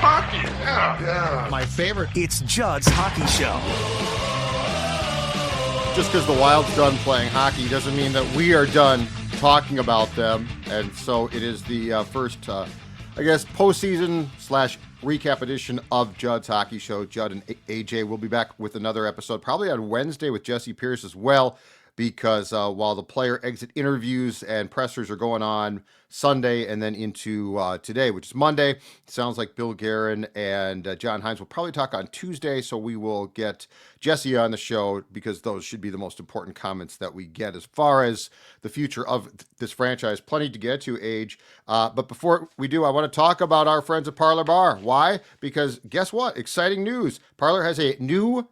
hockey. Yeah. My favorite. It's Judd's Hockey Show. Just because the Wild's done playing hockey doesn't mean that we are done talking about them. And so it is the first, postseason / recap edition of Judd's Hockey Show. Judd and AJ will be back with another episode, probably on Wednesday with Jesse Pierce as well, because while the player exit interviews and pressers are going on Sunday and then into today, which is Monday, sounds like Bill Guerin and John Hines will probably talk on Tuesday, so we will get Jesse on the show because those should be the most important comments that we get as far as the future of this franchise. Plenty to get to, Age. But before we do, I want to talk about our friends at Parlor Bar. Why? Because guess what? Exciting news. Parlor has a new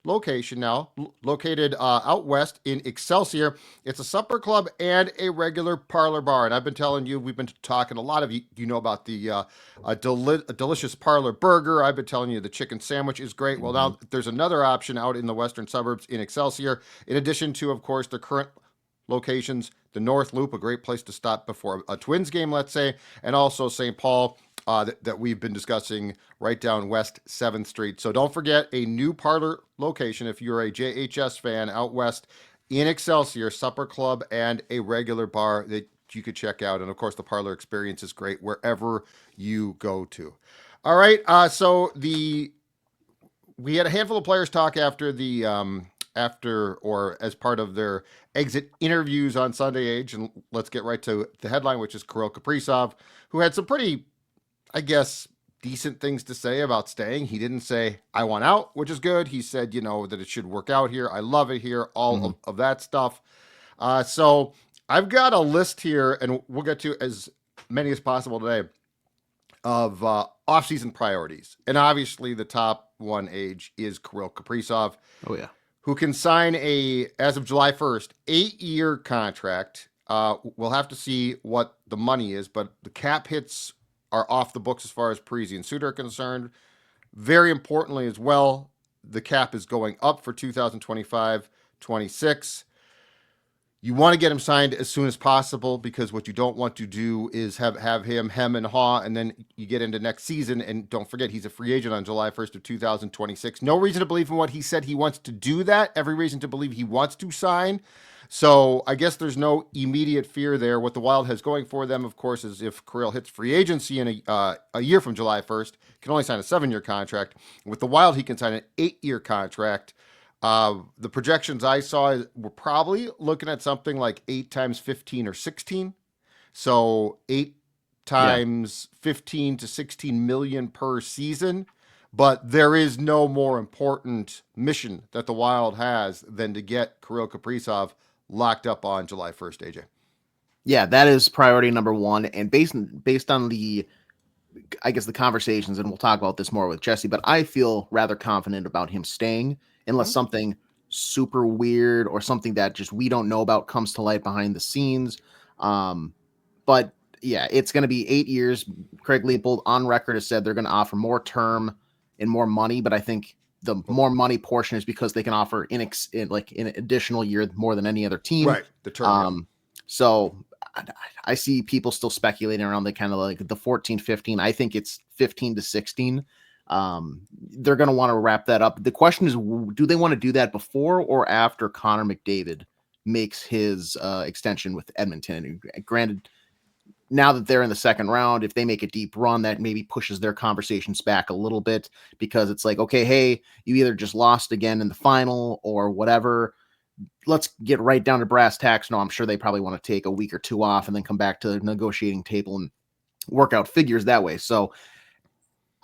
location now, located out west in Excelsior. It's a supper club and a regular parlor bar. And I've been telling you, we've been talking, a lot of you know about the delicious parlor burger. I've been telling you the chicken sandwich is great. Well, now there's another option out in the western suburbs in Excelsior, in addition to, of course, the current locations, the North Loop, a great place to stop before a Twins game, let's say, and also St. Paul, that we've been discussing right down West 7th Street. So don't forget, a new Parlor location if you're a JHS fan out west in Excelsior, supper club and a regular bar that you could check out. And of course, the Parlor experience is great wherever you go to. All right, so we had a handful of players talk after the as part of their exit interviews on Sunday, Age, and let's get right to the headline, which is Kirill Kaprizov, who had some pretty, I guess, decent things to say about staying. He didn't say, I want out, which is good. He said, that it should work out here. I love it here, all of that stuff. So I've got a list here, and we'll get to as many as possible today, of offseason priorities. And obviously the top one, Age, is Kirill Kaprizov. Oh, yeah. Who can sign as of July 1st, 8-year contract. We'll have to see what the money is, but the cap hits are off the books as far as Parise and Suter are concerned. Very importantly as well, the cap is going up for 2025-26. You want to get him signed as soon as possible, because what you don't want to do is have him hem and haw, and then you get into next season, and don't forget, he's a free agent on July 1st of 2026. No reason to believe in what he said he wants to do that. Every reason to believe he wants to sign. So I guess there's no immediate fear there. What the Wild has going for them, of course, is if Kirill hits free agency in a year from July 1st, can only sign a 7-year contract. With the Wild, he can sign an 8-year contract. The projections I saw were probably looking at something like 8 times 15 or 16. So 8 times 15 to 16 million per season. But there is no more important mission that the Wild has than to get Kirill Kaprizov locked up on July 1st, AJ. Yeah, that is priority number one. And based on the conversations, and we'll talk about this more with Jesse, but I feel rather confident about him staying unless something super weird or something that just we don't know about comes to light behind the scenes. But yeah, it's going to be 8 years. Craig Leopold on record has said they're going to offer more term and more money, but I think the more money portion is because they can offer in additional year more than any other team. Right. The term. So I see people still speculating around the kind of like the 14, 15. I think it's 15 to 16. They're going to want to wrap that up. The question is, do they want to do that before or after Connor McDavid makes his extension with Edmonton? And granted, now that they're in the second round, if they make a deep run, that maybe pushes their conversations back a little bit, because it's like, okay, hey, you either just lost again in the final or whatever. Let's get right down to brass tacks. No, I'm sure they probably want to take a week or two off and then come back to the negotiating table and work out figures that way. So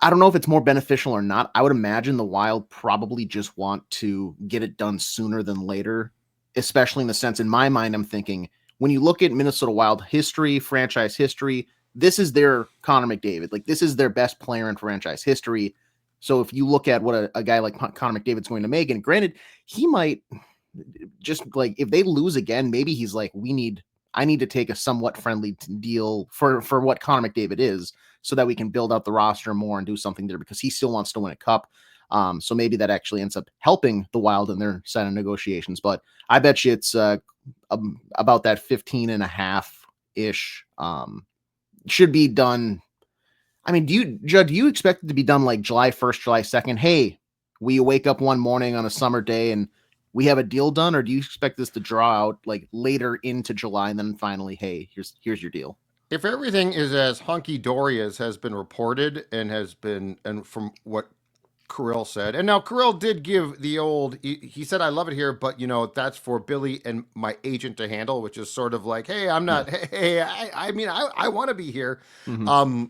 I don't know if it's more beneficial or not. I would imagine the Wild probably just want to get it done sooner than later, especially in the sense, in my mind, I'm thinking, when you look at Minnesota Wild history, franchise history, this is their Connor McDavid. Like, this is their best player in franchise history. So if you look at what a guy like Connor McDavid's going to make, and granted, he might just, like, if they lose again, maybe he's like, I need to take a somewhat friendly deal for what Connor McDavid is, so that we can build out the roster more and do something there, because he still wants to win a cup. So maybe that actually ends up helping the Wild in their set of negotiations. But I bet you it's about that 15 and a half ish. Should be done. I mean, Judd, do you expect it to be done like July 1st, July 2nd? Hey, we wake up one morning on a summer day and we have a deal done, or do you expect this to draw out like later into July and then finally, hey, here's your deal? If everything is as hunky dory as has been reported and from what Kirill said, and now Kirill did give the old, he said, I love it here, but that's for Billy and my agent to handle, which is sort of like, hey, I'm not, hey, I mean, I want to be here. Mm-hmm.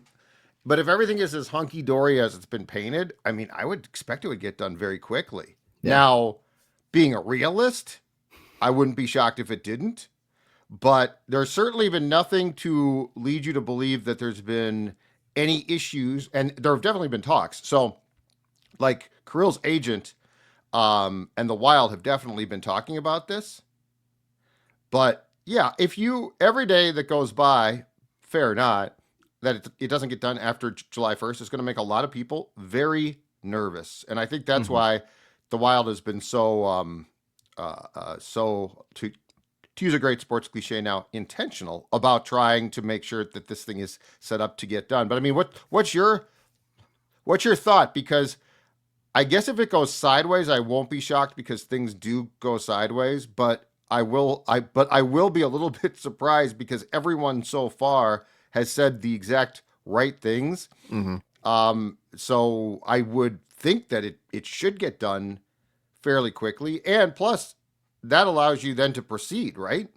But if everything is as hunky dory as it's been painted, I mean, I would expect it would get done very quickly. Yeah. Now, being a realist, I wouldn't be shocked if it didn't. But there's certainly been nothing to lead you to believe that there's been any issues, and there have definitely been talks. So, like Kirill's agent and the Wild have definitely been talking about this. But yeah, if you every day that goes by, fair or not, that it doesn't get done after July 1st, is going to make a lot of people very nervous, and I think that's why the Wild has been so to use a great sports cliche now, intentional about trying to make sure that this thing is set up to get done. But I mean, what's your thought? Because I guess if it goes sideways, I won't be shocked because things do go sideways. But I will be a little bit surprised because everyone so far has said the exact right things. So I would think that it should get done fairly quickly, and plus that allows you then to proceed, right?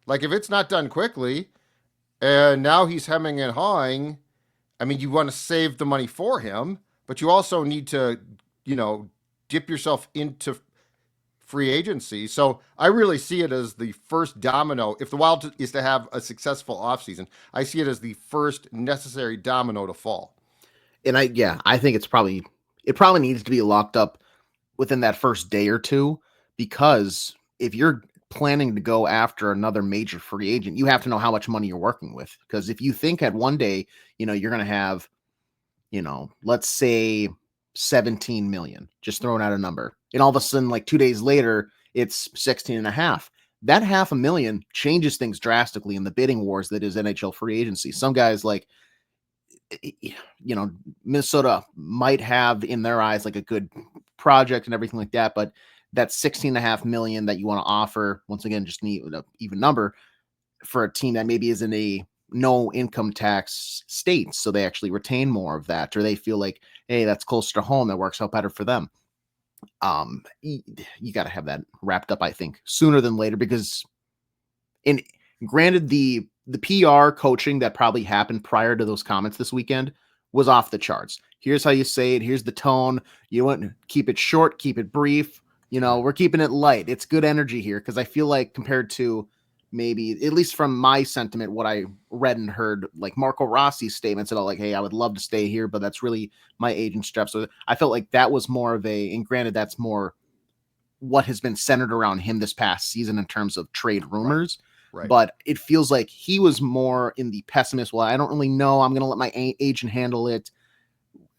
Like if it's not done quickly and now he's hemming and hawing, I mean, you want to save the money for him, but you also need to, dip yourself into free agency. So I really see it as the first domino. If the Wild is to have a successful offseason, I see it as the first necessary domino to fall. And I think it probably needs to be locked up within that first day or two, because if you're planning to go after another major free agent, you have to know how much money you're working with. Because if you think at one day, you're going to have, let's say 17 million, just throwing out a number. And all of a sudden, like 2 days later, it's 16 and a half. That $500,000 changes things drastically in the bidding wars that is NHL free agency. Some guys like, Minnesota might have in their eyes like a good project and everything like that, but that 16.5 million that you want to offer, once again, just need an even number for a team that maybe is in a no income tax state. So they actually retain more of that, or they feel like, hey, that's closer to home. That works out better for them. You got to have that wrapped up, I think, sooner than later, because granted, the PR coaching that probably happened prior to those comments this weekend was off the charts. Here's how you say it. Here's the tone. You want to keep it short, keep it brief. We're keeping it light. It's good energy here. Cause I feel like compared to maybe, at least from my sentiment, what I read and heard, like Marco Rossi's statements about like, hey, I would love to stay here, but that's really my agent's job. So I felt like that was more of and granted, that's more what has been centered around him this past season in terms of trade rumors. Right. But it feels like he was more in the pessimist. Well, I don't really know. I'm going to let my agent handle it.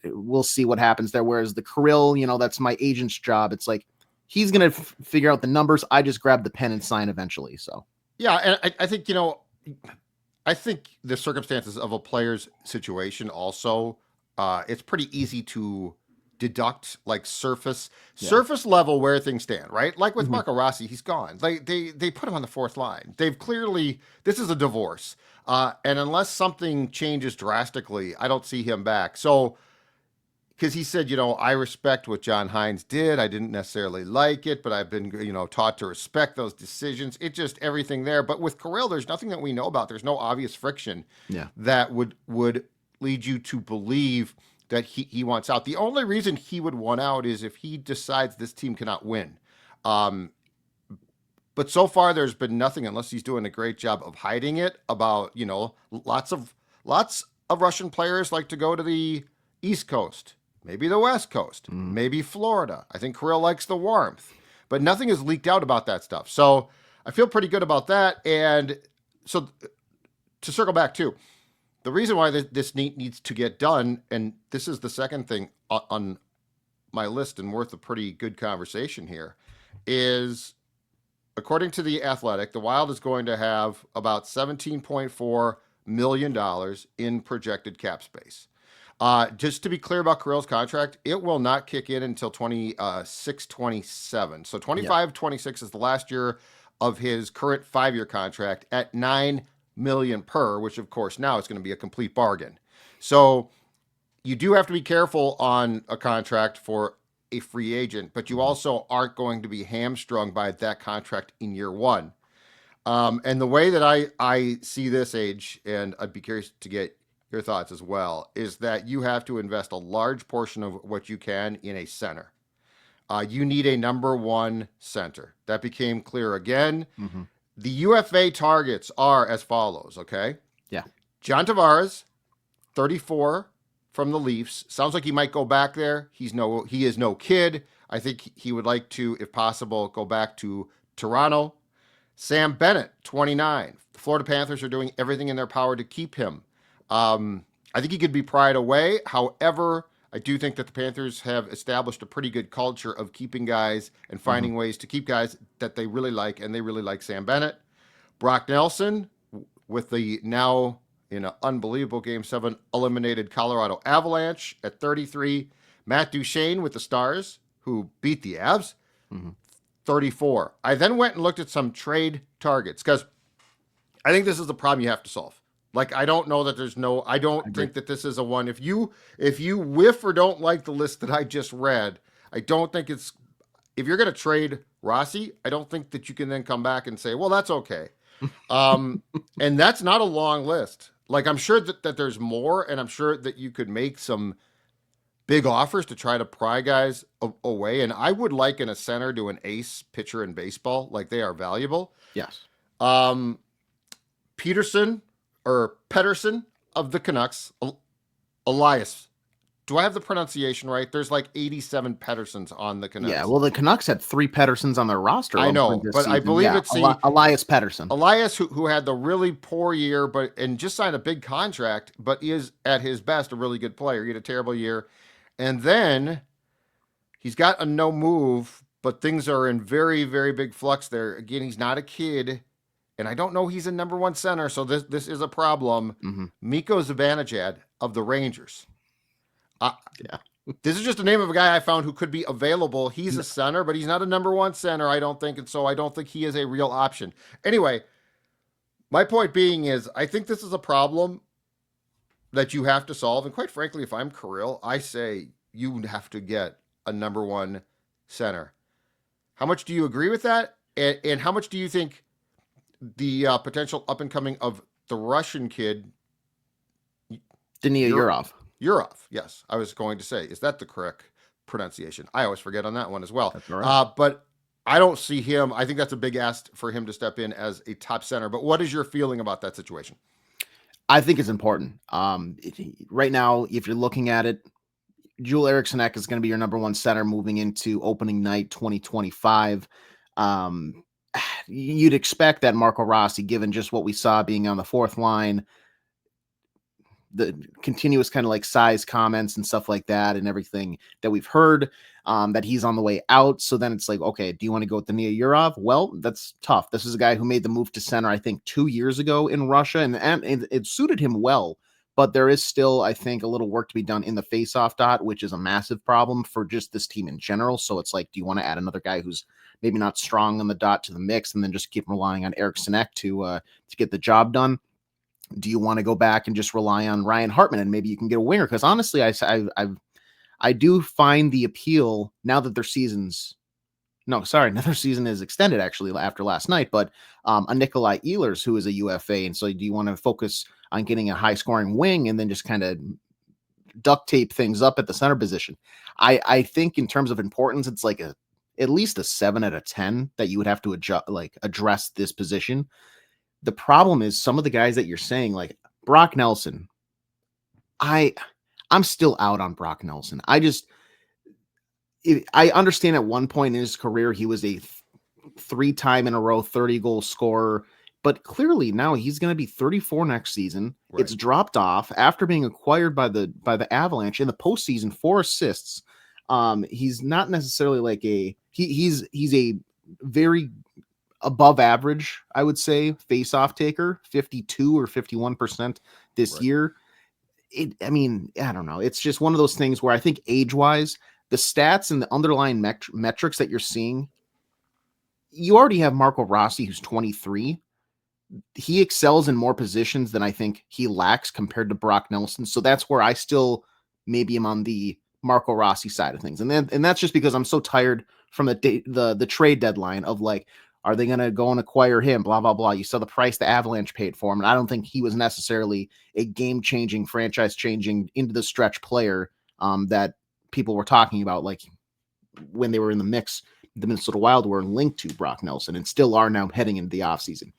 We'll see what happens there. Whereas the Kirill, that's my agent's job. It's like, he's going to figure out the numbers. I just grab the pen and sign eventually. So, yeah. And I think, I think the circumstances of a player's situation also, it's pretty easy to deduct like surface level where things stand, right? Like with Marco Rossi, he's gone. They put him on the fourth line. They've clearly, this is a divorce. And unless something changes drastically, I don't see him back. So, because he said, I respect what John Hines did. I didn't necessarily like it, but I've been, taught to respect those decisions. It just everything there. But with Kirill, there's nothing that we know about. There's no obvious friction that would lead you to believe that he wants out. The only reason he would want out is if he decides this team cannot win. But so far, there's been nothing, unless he's doing a great job of hiding it, about, lots of Russian players like to go to the East Coast. Maybe the West Coast, maybe Florida. I think Kirill likes the warmth, but nothing has leaked out about that stuff. So I feel pretty good about that. And so to circle back too, the reason why this needs to get done, and this is the second thing on my list and worth a pretty good conversation here, is according to The Athletic, the Wild is going to have about $17.4 million in projected cap space. Just to be clear about Kirill's contract, it will not kick in until 26-27. So Yep. 25-26 is the last year of his current 5-year contract at $9 million per, which of course now is going to be a complete bargain. So you do have to be careful on a contract for a free agent, but you also aren't going to be hamstrung by that contract in year one. And the way that I see this, Age, and I'd be curious to get your thoughts as well, is that you have to invest a large portion of what you can in a center. You need a number one center. That became clear again. Mm-hmm. The UFA targets are as follows, okay? Yeah. John Tavares, 34 from the Leafs. Sounds like he might go back there. He is no kid. I think he would like to, if possible, go back to Toronto. Sam Bennett, 29. The Florida Panthers are doing everything in their power to keep him. I think he could be pried away. However, I do think that the Panthers have established a pretty good culture of keeping guys and finding ways to keep guys that they really like, and they really like Sam Bennett. Brock Nelson, with the now in an unbelievable Game 7 eliminated Colorado Avalanche at 33. Matt Duchene with the Stars, who beat the Avs, 34. I then went and looked at some trade targets because I think this is the problem you have to solve. Like, I don't know that I don't think that this is a one. If you whiff or don't like the list that I just read, I don't think if you're going to trade Rossi, I don't think that you can then come back and say, well, that's okay. And that's not a long list. Like, I'm sure that there's more, and I'm sure that you could make some big offers to try to pry guys away. And I would liken a center to an ace pitcher in baseball. Like, they are valuable. Yes. Pedersen of the Canucks, Elias. Do I have the pronunciation right? There's like 87 Pedersens on the Canucks. Yeah, well, the Canucks had 3 Pedersens on their roster. I know, but season. I believe it's Elias Pettersson. Elias, who had the really poor year, and just signed a big contract, but is at his best a really good player. He had a terrible year, and then he's got a no move, but things are in very, very big flux there. Again, he's not a kid. And I don't know he's a number one center, so this is a problem. Mikko Zibanejad of the Rangers. This is just the name of a guy I found who could be available. He's a center, but he's not a number one center, I don't think, and so I don't think he is a real option. Anyway, my point being is I think this is a problem that you have to solve, and quite frankly, if I'm Kirill, I say you have to get a number one center. How much do you agree with that? And how much do you think the potential up and coming of the Russian kid, Dania Yurov? Yurov, yes. I was going to say, is that the correct pronunciation? I always forget on that one as well. That's right. But I don't see him. I think that's a big ask for him to step in as a top center. But what is your feeling about that situation? I think it's important. Right now, if you're looking at it, Joel Eriksson Ek is going to be your number one center moving into opening night 2025. You'd expect that Marco Rossi, given just what we saw being on the fourth line, the continuous kind of like size comments and stuff like that, and everything that we've heard, that he's on the way out. So then it's like, okay, do you want to go with Dania Yurov? Well, that's tough. This is a guy who made the move to center, I think, 2 years ago in Russia, and it suited him well. But there is still, I think, a little work to be done in the faceoff dot, which is a massive problem for just this team in general. So it's like, do you want to add another guy who's maybe not strong on the dot to the mix, and then just keep relying on Eriksson Ek to get the job done? Do you want to go back and just rely on Ryan Hartman and maybe you can get a winger? Because honestly, I do find the appeal now that their season's another season is extended actually after last night, but a Nikolai Ehlers, who is a UFA. And so do you want to focus on getting a high scoring wing and then just kind of duct tape things up at the center position? I think in terms of importance, it's like at least a 7 out of 10 that you would have to address this position. The problem is some of the guys that you're saying, like Brock Nelson, I'm still out on Brock Nelson. I understand at one point in his career, he was a 3-time in a row 30-goal scorer, but clearly now he's going to be 34 next season. Right. It's dropped off after being acquired by the Avalanche in the postseason, 4 assists. He's not necessarily like he's a very above average, I would say, face-off taker, 52 or 51% this year. I mean, I don't know. It's just one of those things where I think age-wise, the stats and the underlying metrics that you're seeing, you already have Marco Rossi, who's 23. He excels in more positions than I think he lacks compared to Brock Nelson. So that's where I still maybe am on the Marco Rossi side of things. And that's just because I'm so tired from the trade deadline of like, are they going to go and acquire him? Blah, blah, blah. You saw the price the Avalanche paid for him. And I don't think he was necessarily a game-changing, franchise-changing, into the stretch player that people were talking about, like when they were in the mix. The Minnesota Wild were linked to Brock Nelson and still are now heading into the offseason.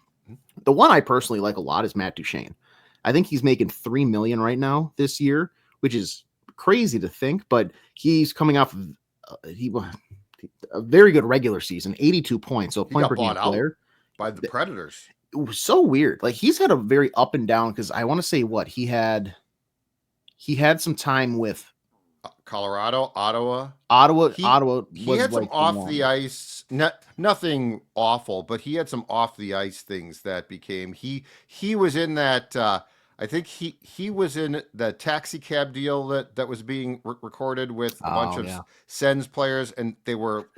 The one I personally like a lot is Matt Duchene. I think he's making $3 million right now this year, which is crazy to think, but he's coming off of a very good regular season, 82 points. So point per game player by the Predators. It was so weird. Like he's had a very up and down, because I want to say what he had some time with Colorado, Ottawa. He had some off the ice, nothing awful, but he had some off the ice things that became he was in that. I think he was in the taxi cab deal that was being recorded with a bunch of Sens players, and they were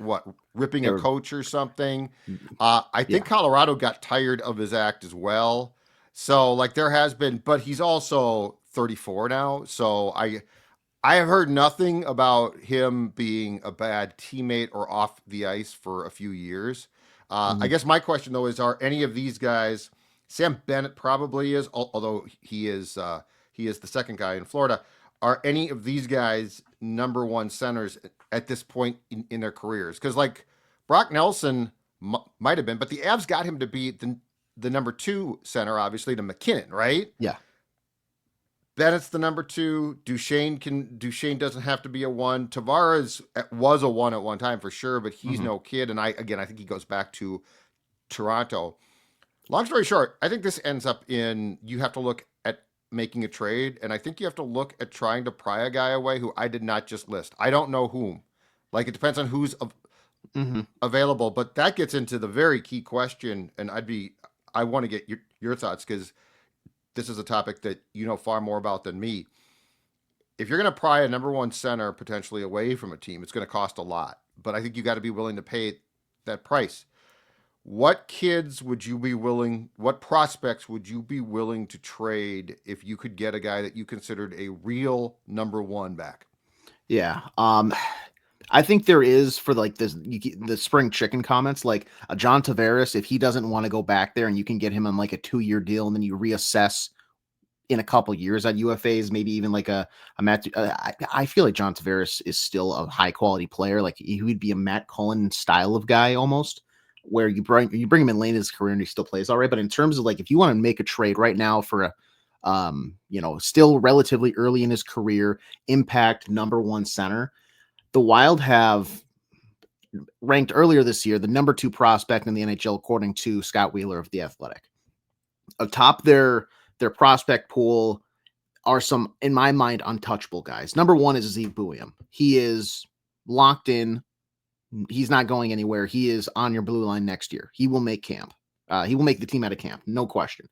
ripping a coach or something. I think Colorado got tired of his act as well. So like there has been, but he's also 34 now. So I have heard nothing about him being a bad teammate or off the ice for a few years. I guess my question, though, is are any of these guys, Sam Bennett probably is, although he is the second guy in Florida, are any of these guys number one centers at this point in their careers? Because like Brock Nelson might have been, but the Avs got him to be the number two center, obviously, to McKinnon, right? Yeah. Bennett's the number two. Duchene doesn't have to be a one. Tavares was a one at one time for sure, but he's no kid. And I think he goes back to Toronto. Long story short, I think this ends up in you have to look at making a trade, and I think you have to look at trying to pry a guy away who I did not just list. I don't know whom. Like it depends on who's available, but that gets into the very key question, and I want to get your thoughts because this is a topic that you know far more about than me. If you're going to pry a number one center potentially away from a team, it's going to cost a lot. But I think you got to be willing to pay that price. What kids would you be willing, what prospects would you be willing to trade if you could get a guy that you considered a real number one back? Yeah. I think there is for like the spring chicken comments, like a John Tavares, if he doesn't want to go back there and you can get him on like a 2-year deal and then you reassess in a couple years at UFAs, maybe even like a Matt. I feel like John Tavares is still a high quality player. Like he would be a Matt Cullen style of guy almost, where you bring him in late in his career and he still plays all right. But in terms of like, if you want to make a trade right now for a, still relatively early in his career, impact number one center, the Wild have ranked earlier this year the number 2 prospect in the NHL, according to Scott Wheeler of The Athletic. Atop their prospect pool are some, in my mind, untouchable guys. Number 1 is Zeke Buium. He is locked in. He's not going anywhere. He is on your blue line next year. He will make camp. He will make the team out of camp. No question.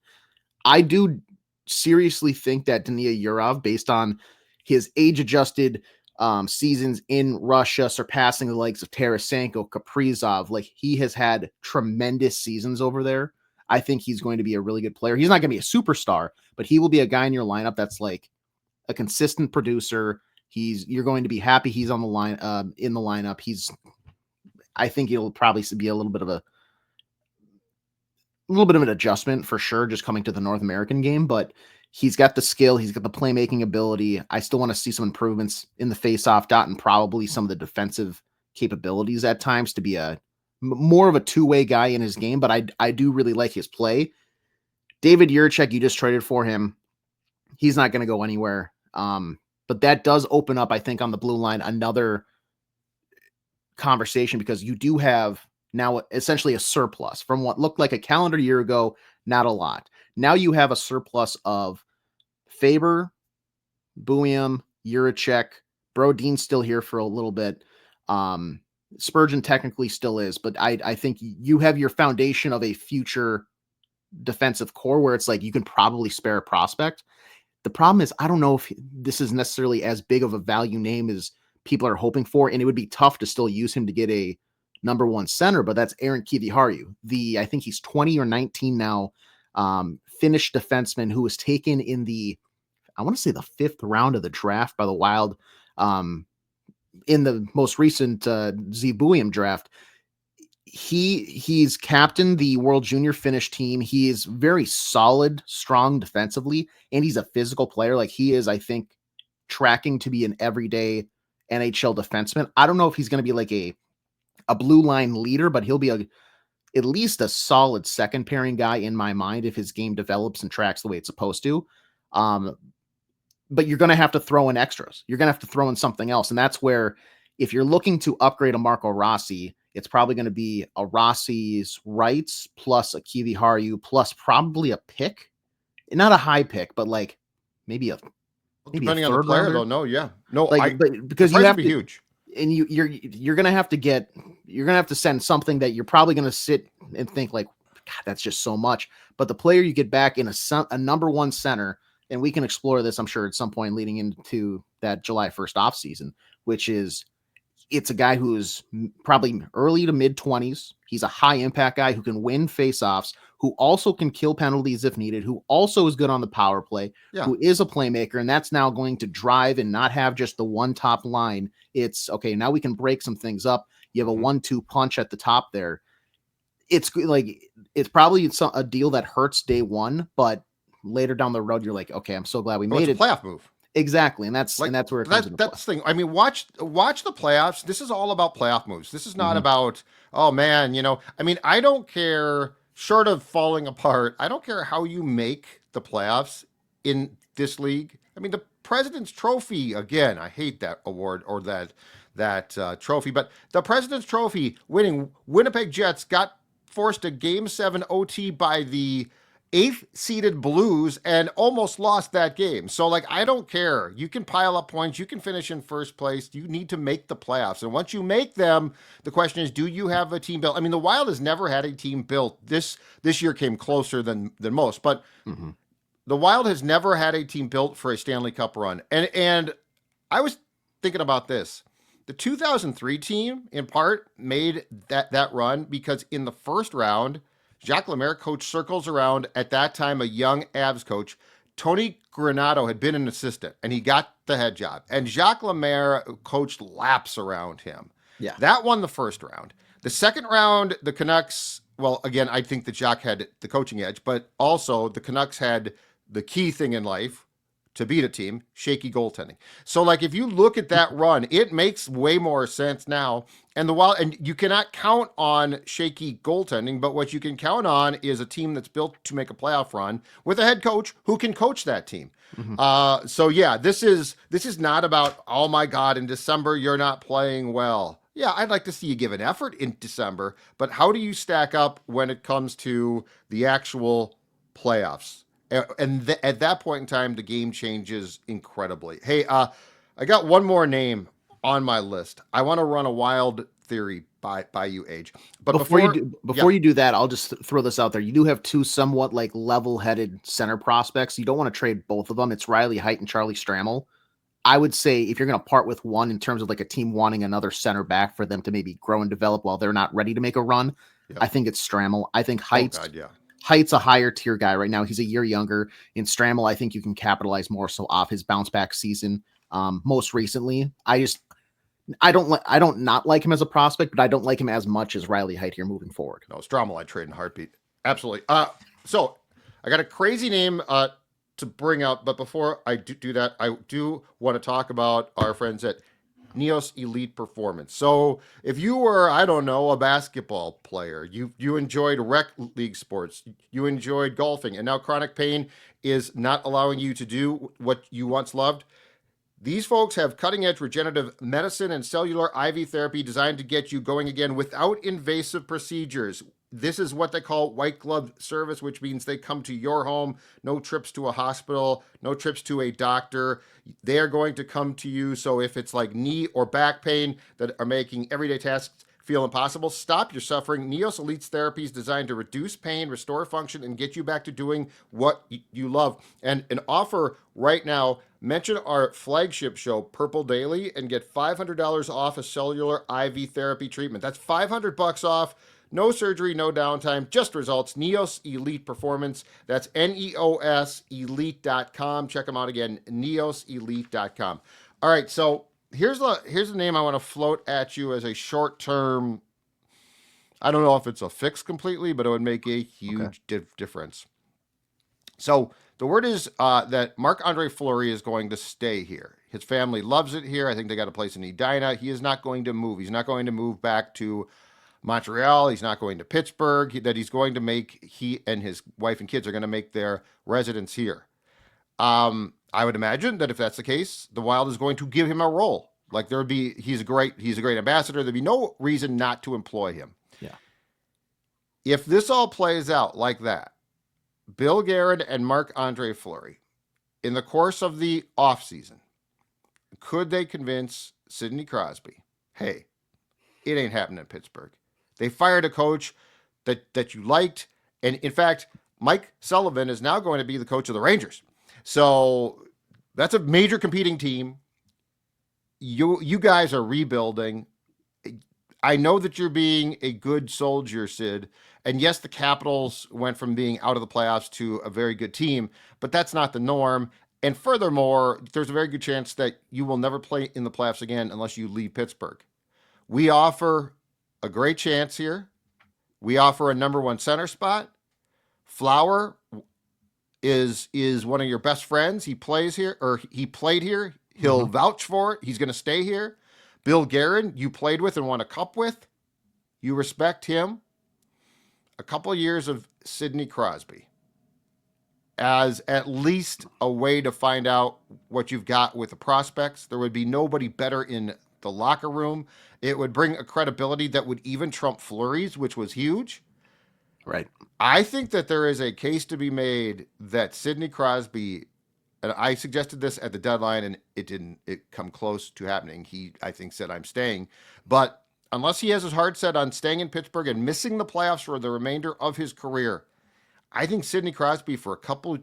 I do seriously think that Dania Yurov, based on his age-adjusted seasons in Russia, surpassing the likes of Tarasenko, Kaprizov, like he has had tremendous seasons over there. I think he's going to be a really good player. He's not going to be a superstar, but he will be a guy in your lineup that's like a consistent producer. You're going to be happy he's on the line, in the lineup. I think it'll probably be a little bit of an adjustment for sure, just coming to the North American game, but he's got the skill. He's got the playmaking ability. I still want to see some improvements in the face-off dot and probably some of the defensive capabilities at times to be more of a two-way guy in his game, but I do really like his play. David Jiricek, you just traded for him. He's not going to go anywhere. But that does open up, I think, on the blue line, another conversation, because you do have now essentially a surplus from what looked like a calendar year ago. Not a lot. Now you have a surplus of Faber, Buium, Jiricek, Brodin's still here for a little bit. Spurgeon technically still is, but I think you have your foundation of a future defensive core where it's like you can probably spare a prospect. The problem is, I don't know if this is necessarily as big of a value name as people are hoping for, and it would be tough to still use him to get a number one center, but that's Aaron Kiviharu. I think he's 20 or 19 now, Finnish defenseman who was taken in I want to say the 5th round of the draft by the Wild, in the most recent Zibuiam draft. He's captained the World Junior Finnish team. He is very solid, strong defensively, and he's a physical player. Like, he is, I think, tracking to be an everyday NHL defenseman. I don't know if he's going to be like a blue line leader, but he'll be at least a solid second pairing guy in my mind if his game develops and tracks the way it's supposed to. But you're going to have to throw in extras. You're going to have to throw in something else. And that's where, if you're looking to upgrade a Marco Rossi, it's probably going to be a Rossi's rights plus a Kiviharu plus probably a pick. Not a high pick, but like maybe depending on the player rounder. though. No, yeah. No, but because you have to be huge. And you're going to have to send something that you're probably going to sit and think like, God, that's just so much. But the player you get back in a number one center, and we can explore this, I'm sure, at some point leading into that July 1st offseason, which is, it's a guy who's probably early to mid 20s. He's a high impact guy who can win faceoffs, who also can kill penalties if needed, who also is good on the power play, who is a playmaker. And that's now going to drive and not have just the one top line. It's okay. Now we can break some things up. You have a 1-2 punch at the top there. It's like, it's probably a deal that hurts day one, but later down the road, you're like, okay, I'm so glad we made it. It's a playoff move. Exactly. And that's where it comes into that's the thing. I mean, watch the playoffs. This is all about playoff moves. This is not about, oh man, I mean, I don't care, short of falling apart, I don't care how you make the playoffs in this league. I mean, the President's Trophy, again, I hate that award or that trophy, but the President's Trophy winning Winnipeg Jets got forced a Game 7 OT by the 8th seeded Blues and almost lost that game. So, like, I don't care. You can pile up points. You can finish in first place. You need to make the playoffs. And once you make them, the question is, do you have a team built? I mean, the Wild has never had a team built. This year came closer than most, but the Wild has never had a team built for a Stanley Cup run. And I was thinking about this. The 2003 team, in part, made that run because in the first round, Jacques Lemaire coached circles around, at that time, a young Avs coach. Tony Granato had been an assistant, and he got the head job. And Jacques Lemaire coached laps around him. Yeah. That won the first round. The second round, the Canucks, well, again, I think that Jacques had the coaching edge, but also the Canucks had the key thing in life to beat a team, shaky goaltending. So, like, if you look at that run, it makes way more sense now. And the Wild, and you cannot count on shaky goaltending, but what you can count on is a team that's built to make a playoff run with a head coach who can coach that team. So yeah, this is not about, oh my God, in December you're not playing well. Yeah, I'd like to see you give an effort in December, but how do you stack up when it comes to the actual playoffs? And at that point in time, the game changes incredibly. Hey, I got one more name on my list. I want to run a wild theory by you, Age. But before you do that, I'll just throw this out there. You do have two somewhat like level-headed center prospects. You don't want to trade both of them. It's Riley Heidt and Charlie Stramel. I would say if you're going to part with one in terms of like a team wanting another center back for them to maybe grow and develop while they're not ready to make a run, I think it's Stramel. I think Height's a higher tier guy right now. He's a year younger. In Stramel, I think you can capitalize more so off his bounce back season. Most recently, I don't not like him as a prospect, but I don't like him as much as Riley Heidt here moving forward. No, Stramel, I trade in a heartbeat. Absolutely. So I got a crazy name to bring up, but before I do that, I do want to talk about our friends at Neos Elite Performance. So if you were, I don't know, a basketball player, you enjoyed rec league sports, you enjoyed golfing, and now chronic pain is not allowing you to do what you once loved, these folks have cutting-edge regenerative medicine and cellular IV therapy designed to get you going again without invasive procedures. This is what they call white glove service, which means they come to your home, no trips to a hospital, no trips to a doctor. They are going to come to you. So if it's like knee or back pain that are making everyday tasks feel impossible? Stop your suffering. Neos Elite's therapy is designed to reduce pain, restore function, and get you back to doing what you love. And an offer right now, mention our flagship show, Purple Daily, and get $500 off a cellular IV therapy treatment. That's $500 off. No surgery, no downtime, just results. Neos Elite Performance. That's NEOS Elite.com. Check them out again, neoselite.com. All right, so here's the name I want to float at you as a short-term. I don't know if it's a fix completely, but it would make a huge difference. So the word is that Marc-Andre Fleury is going to stay here. His family loves it here. I think they got a place in Edina. He is not going to move. He's not going to move back to Montreal. He's not going to Pittsburgh. He and his wife and kids are going to make their residence here. I would imagine that if that's the case, the Wild is going to give him a role. Like he's a great ambassador. There'd be no reason not to employ him. Yeah. If this all plays out like that, Bill Guerin and Marc-Andre Fleury, in the course of the offseason, could they convince Sidney Crosby, hey, it ain't happening in Pittsburgh? They fired a coach that you liked. And in fact, Mike Sullivan is now going to be the coach of the Rangers. So that's a major competing team. You guys are rebuilding. I know that you're being a good soldier, Sid. And yes, the Capitals went from being out of the playoffs to a very good team, but that's not the norm. And furthermore, there's a very good chance that you will never play in the playoffs again unless you leave Pittsburgh. We offer a great chance here. We offer a number one center spot. Flower is one of your best friends. He plays here, or he played here. He'll vouch for it. He's going to stay here. Bill Guerin, you played with and won a cup with. You respect him. A couple of years of Sidney Crosby as at least a way to find out what you've got with the prospects. There would be nobody better in the locker room. It would bring a credibility that would even trump Fleury's, which was huge. Right. I think that there is a case to be made that Sidney Crosby, and I suggested this at the deadline and it come close to happening. He, I think, said, I'm staying. But unless he has his heart set on staying in Pittsburgh and missing the playoffs for the remainder of his career, I think Sidney Crosby for a couple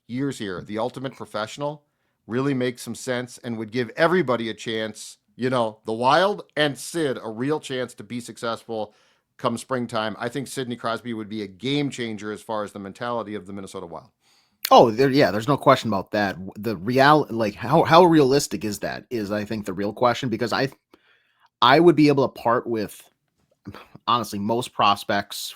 years here, the ultimate professional, really makes some sense and would give everybody a chance. You know, the Wild and Sid a real chance to be successful come springtime. I think Sidney Crosby would be a game changer as far as the mentality of the Minnesota Wild. Oh, there's no question about that. The like how realistic is that is, I think, the real question, because I would be able to part with, honestly, most prospects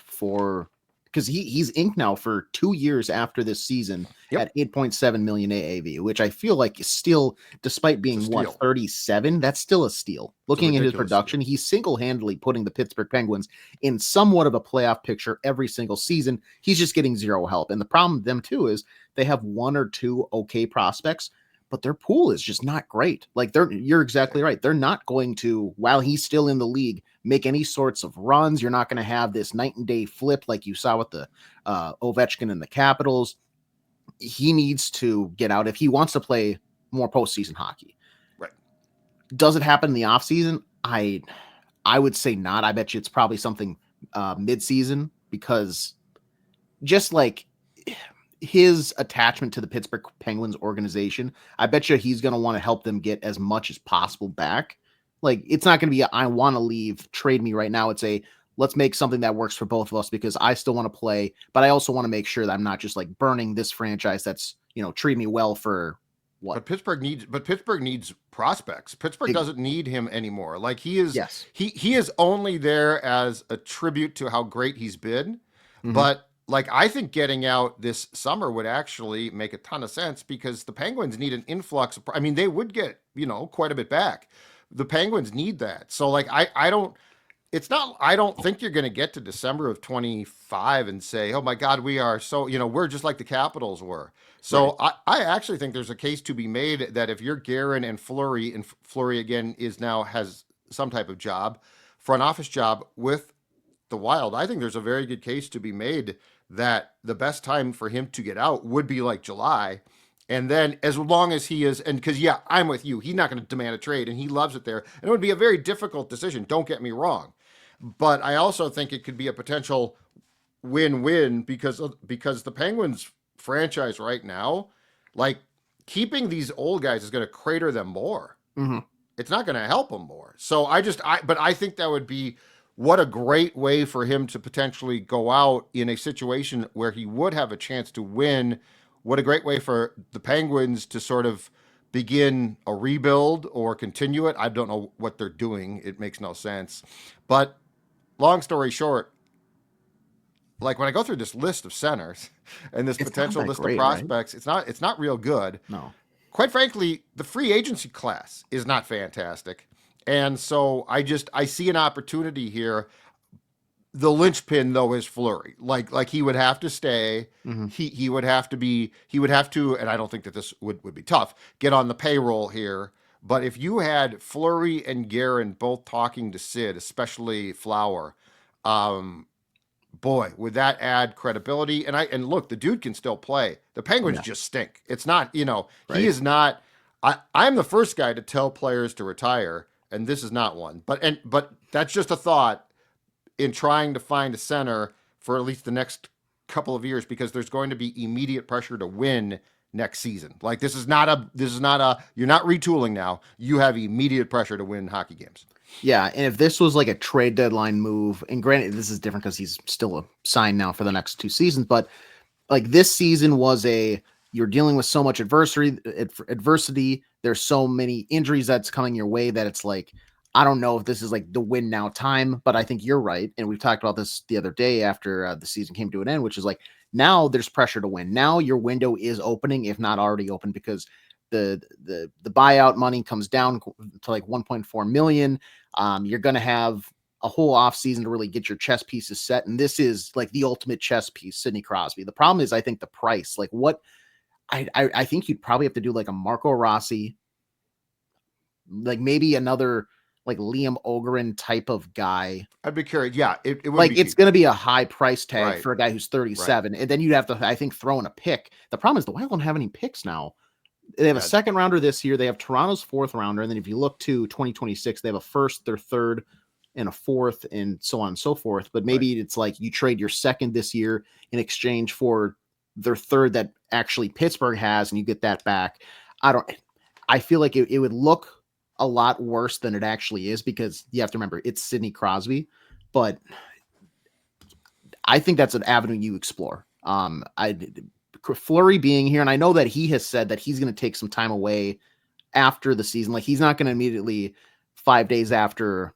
because he's inked now for 2 years after this season at 8.7 million AAV, which I feel like is still, despite being 37, that's still a steal. Looking at his production, he's single-handedly putting the Pittsburgh Penguins in somewhat of a playoff picture every single season. He's just getting zero help. And the problem with them too is they have one or two okay prospects, but their pool is just not great. Like you're exactly right. They're not going to, while he's still in the league, make any sorts of runs. You're not going to have this night and day flip like you saw with the Ovechkin and the Capitals. He needs to get out if he wants to play more postseason hockey. Right. Does it happen in the offseason? I would say not. I bet you it's probably something mid-season, because just like his attachment to the Pittsburgh Penguins organization, I bet you he's going to want to help them get as much as possible back. Like, it's not going to be I want to leave, trade me right now. It's let's make something that works for both of us, because I still want to play, but I also want to make sure that I'm not just like burning this franchise that's, treat me well for what. But Pittsburgh needs prospects. Pittsburgh doesn't need him anymore. Like, he is, he is only there as a tribute to how great he's been. But like, I think getting out this summer would actually make a ton of sense, because the Penguins need an influx. I mean, they would get, quite a bit back. The Penguins need that. So like, I don't think you're going to get to December of 25 and say, oh my God, we are so, we're just like the Capitals were. So right. I actually think there's a case to be made that if you're Guerin and Fleury again has some type of job, front office job with the Wild, I think there's a very good case to be made that the best time for him to get out would be like July. And then as long as he is, and because, I'm with you, he's not going to demand a trade and he loves it there. And it would be a very difficult decision. Don't get me wrong. But I also think it could be a potential win-win because the Penguins franchise right now, like keeping these old guys is going to crater them more. Mm-hmm. It's not going to help them more. So but I think that would be what a great way for him to potentially go out in a situation where he would have a chance to win. What a great way for the Penguins to sort of begin a rebuild or continue it. I don't know what they're doing. It makes no sense. But long story short, like when I go through this list of centers and this It's potential not that list great, of prospects, it's not real good. No. Quite frankly, the free agency class is not fantastic. And so I see an opportunity here. The linchpin though is Fleury. Like he would have to stay. Mm-hmm. He would have to, and I don't think that this would be tough, get on the payroll here. But if you had Fleury and Guerin both talking to Sid, especially Flower, boy, would that add credibility. And look, the dude can still play. The Penguins just stink. It's not, Right. he is not. I'm the first guy to tell players to retire, and this is not one. But that's just a thought in trying to find a center for at least the next couple of years, because there's going to be immediate pressure to win next season. Like this is not a you're not retooling now. You have immediate pressure to win hockey games. Yeah, and if this was like a trade deadline move, and granted, this is different because he's still signed now for the next 2 seasons, but like this season was you're dealing with so much adversity. There's so many injuries that's coming your way that it's like, I don't know if this is like the win now time, but I think you're right. And we've talked about this the other day after the season came to an end, which is like, now there's pressure to win. Now your window is opening, if not already open, because the buyout money comes down to like 1.4 million. You're going to have a whole off season to really get your chess pieces set. And this is like the ultimate chess piece, Sidney Crosby. The problem is, I think the price, like what I think you'd probably have to do like a Marco Rossi, like maybe another like Liam Ogren type of guy. I'd be curious. Yeah, it would like be it's going to be a high price tag Right. for a guy who's 37, and then you'd have to, I think, throw in a pick. The problem is the Wild don't have any picks now. They have a second rounder this year. They have Toronto's fourth rounder, and then if you look to 2026, they have a first, their third, and a fourth, and so on and so forth. But maybe it's like you trade your second this year in exchange for their third that actually Pittsburgh has, and you get that back. I feel like it would look a lot worse than it actually is, because you have to remember it's Sidney Crosby, but I think that's an avenue you explore. Fleury being here, and I know that he has said that he's going to take some time away after the season. Like he's not going to immediately 5 days after,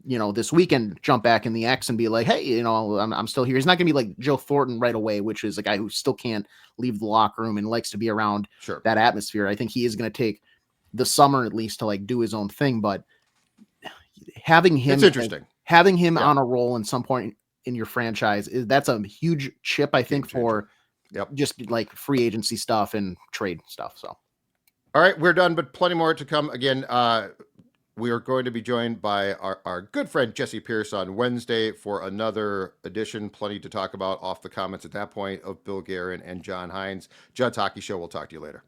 this weekend, jump back in the X and be like, hey, I'm still here. He's not going to be like Joe Thornton right away, which is a guy who still can't leave the locker room and likes to be around that atmosphere. I think he is going to take the summer at least to like do his own thing, but having him, it's interesting. Having him on a roll in some point in your franchise that's a huge chip, I think, for just like free agency stuff and trade stuff. So, all right, we're done, but plenty more to come. Again, we are going to be joined by our good friend Jesse Pierce on Wednesday for another edition. Plenty to talk about off the comments at that point of Bill Guerin and John Hines. Judd's Hockey Show. We'll talk to you later.